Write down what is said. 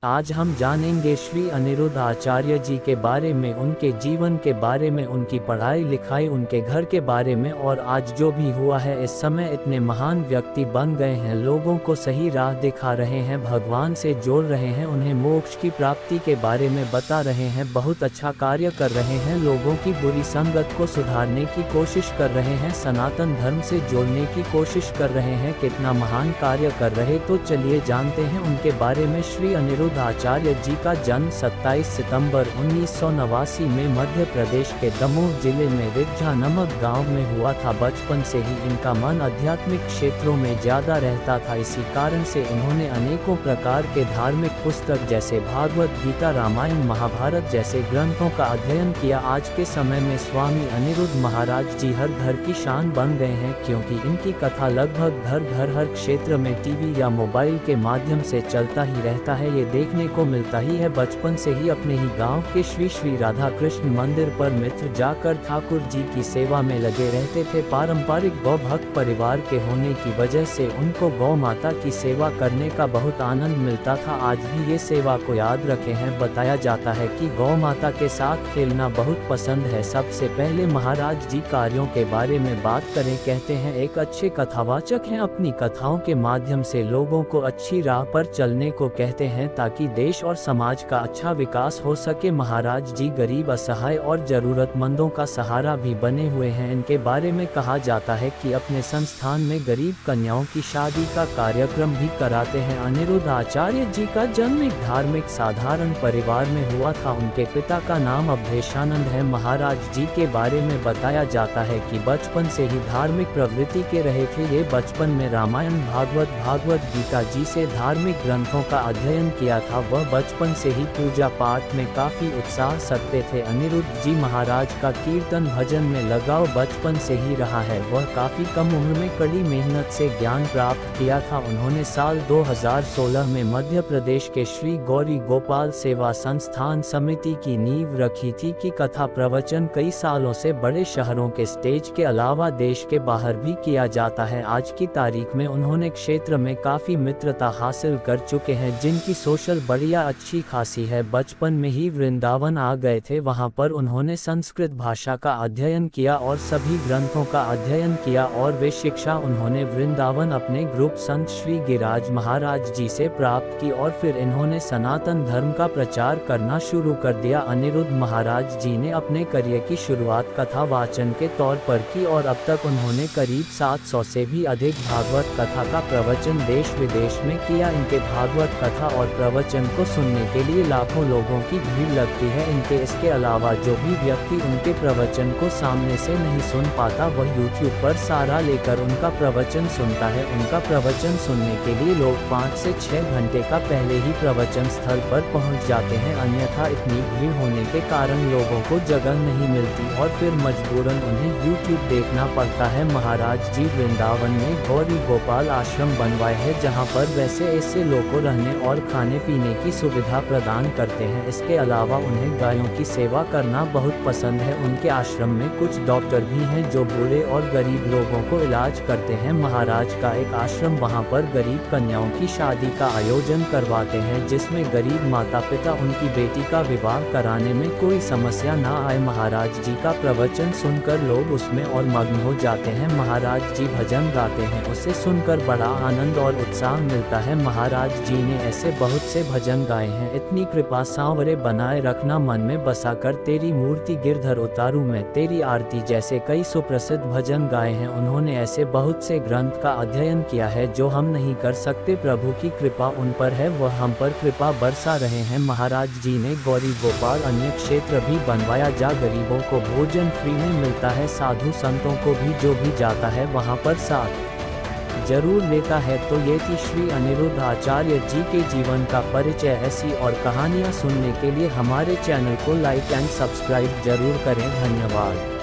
आज हम जानेंगे श्री अनिरुद्ध आचार्य जी के बारे में, उनके जीवन के बारे में, उनकी पढ़ाई लिखाई, उनके घर के बारे में और आज जो भी हुआ है। इस समय इतने महान व्यक्ति बन गए हैं, लोगों को सही राह दिखा रहे हैं, भगवान से जोड़ रहे हैं, उन्हें मोक्ष की प्राप्ति के बारे में बता रहे हैं, बहुत अच्छा कार्य कर रहे हैं, लोगों की बुरी संगत को सुधारने की कोशिश कर रहे हैं, सनातन धर्म से जोड़ने की कोशिश कर रहे हैं। कितना महान कार्य कर रहे, तो चलिए जानते हैं उनके बारे में। श्री अनिरुद्ध आचार्य जी का जन्म 27 सितंबर 1989 में मध्य प्रदेश के दमोह जिले में रिज्झा नामक गांव में हुआ था। बचपन से ही इनका मन आध्यात्मिक क्षेत्रों में ज्यादा रहता था, इसी कारण से इन्होंने अनेकों प्रकार के धार्मिक पुस्तक जैसे भागवत गीता, रामायण, महाभारत जैसे ग्रंथों का अध्ययन किया। आज के समय में स्वामी अनिरुद्ध महाराज जी हर घर की शान बन गए हैं, क्योंकि इनकी कथा लगभग घर घर हर क्षेत्र में टीवी या मोबाइल के माध्यम से चलता ही रहता है, ये देखने को मिलता ही है। बचपन से ही अपने ही गांव के श्री श्री राधा कृष्ण मंदिर पर मित्र जाकर ठाकुर जी की सेवा में लगे रहते थे। पारंपरिक गौ भक्त परिवार के होने की वजह से उनको गौ माता की सेवा करने का बहुत आनंद मिलता था। आज भी ये सेवा को याद रखे हैं। बताया जाता है कि गौ माता के साथ खेलना बहुत पसंद है। सबसे पहले महाराज जी कार्यों के बारे में बात करें, कहते हैं एक अच्छे कथावाचक हैं, अपनी कथाओं के माध्यम से लोगों को अच्छी राह पर चलने को कहते हैं ताकि देश और समाज का अच्छा विकास हो सके। महाराज जी गरीब, असहाय और जरूरतमंदों का सहारा भी बने हुए हैं। इनके बारे में कहा जाता है कि अपने संस्थान में गरीब कन्याओं की शादी का कार्यक्रम भी कराते हैं। अनिरुद्ध आचार्य जी का जन्म एक धार्मिक साधारण परिवार में हुआ था। उनके पिता का नाम अवधेशानंद है। महाराज जी के बारे में बताया जाता है कि बचपन से ही धार्मिक प्रवृत्ति के रहे थे। ये बचपन में रामायण, भागवत गीता जी से धार्मिक ग्रंथों का अध्ययन किया था। वह बचपन से ही पूजा पाठ में काफी उत्साह रखते थे। अनिरुद्ध जी महाराज का कीर्तन भजन में लगाव बचपन से ही रहा है। वह काफी कम उम्र में कड़ी मेहनत से ज्ञान प्राप्त किया था। उन्होंने साल 2016 में मध्य प्रदेश के श्री गौरी गोपाल सेवा संस्थान समिति की नींव रखी थी कि कथा प्रवचन कई सालों से बड़े शहरों के स्टेज के अलावा देश के बाहर भी किया जाता है। आज की तारीख में उन्होंने क्षेत्र में काफी मित्रता हासिल कर चुके हैं, जिनकी सोशल बढ़िया अच्छी खासी है। बचपन में ही वृंदावन आ गए थे, वहां पर उन्होंने संस्कृत भाषा का अध्ययन किया और सभी ग्रंथों का अध्ययन किया और वे शिक्षा उन्होंने वृंदावन अपने ग्रुप संत श्री गिरिराज महाराज जी से प्राप्त की और फिर इन्होंने सनातन धर्म का प्रचार करना शुरू कर दिया। अनिरुद्ध महाराज जी ने अपने करियर की शुरुआत कथा वाचन के तौर पर की और अब तक उन्होंने करीब 700 से भी अधिक भागवत कथा का प्रवचन देश विदेश में किया। इनके भागवत कथा और प्रवचन को सुनने के लिए लाखों लोगों की भीड़ लगती है। इसके अलावा जो भी व्यक्ति उनके प्रवचन को सामने से नहीं सुन पाता, वह YouTube पर सहारा लेकर उनका प्रवचन सुनता है। उनका प्रवचन सुनने के लिए लोग 5 से 6 घंटे का पहले ही प्रवचन स्थल पर पहुंच जाते हैं, अन्यथा इतनी भीड़ होने के कारण लोगों को जगह नहीं मिलती और फिर मजबूरन उन्हें YouTube देखना पड़ता है। महाराज जी वृंदावन में गौरी गोपाल आश्रम बनवाए हैं, जहां पर वैसे ऐसे लोगों को रहने और खाने पीने की सुविधा प्रदान करते हैं। इसके अलावा उन्हें गायों की सेवा करना बहुत पसंद है। उनके आश्रम में कुछ डॉक्टर भी हैं जो बूढ़े और गरीब लोगों को इलाज करते हैं। महाराज का एक आश्रम, वहां पर गरीब कन्याओं की शादी का आयोजन करवाते हैं, जिसमें गरीब माता पिता उनकी बेटी का विवाह कराने में कोई समस्या ना आए। महाराज जी का प्रवचन सुनकर लोग उसमें और मग्न हो जाते हैं। महाराज जी भजन गाते हैं, उसे सुनकर बड़ा आनंद और उत्साह मिलता है। महाराज जी ने ऐसे बहुत से भजन गाए हैं, इतनी कृपा सांवरे बनाए रखना मन में बसा कर, तेरी मूर्ति गिरधर उतारू मैं, तेरी आरती जैसे कई सुप्रसिद्ध भजन गाए हैं। उन्होंने ऐसे बहुत से ग्रंथ का अध्ययन किया है जो हम नहीं कर सकते। प्रभु की कृपा उन पर है, वह हम पर कृपा बरसा रहे हैं। महाराज जी ने गौरी गोपाल अन्य क्षेत्र भी बनवाया, जहाँ गरीबों को भोजन फ्री में मिलता है। साधु संतों को भी जो भी जाता है वहाँ पर साथ जरूर लेता है। तो ये थी श्री अनिरुद्ध आचार्य जी के जीवन का परिचय। ऐसी और कहानियाँ सुनने के लिए हमारे चैनल को लाइक एंड सब्सक्राइब जरूर करें। धन्यवाद।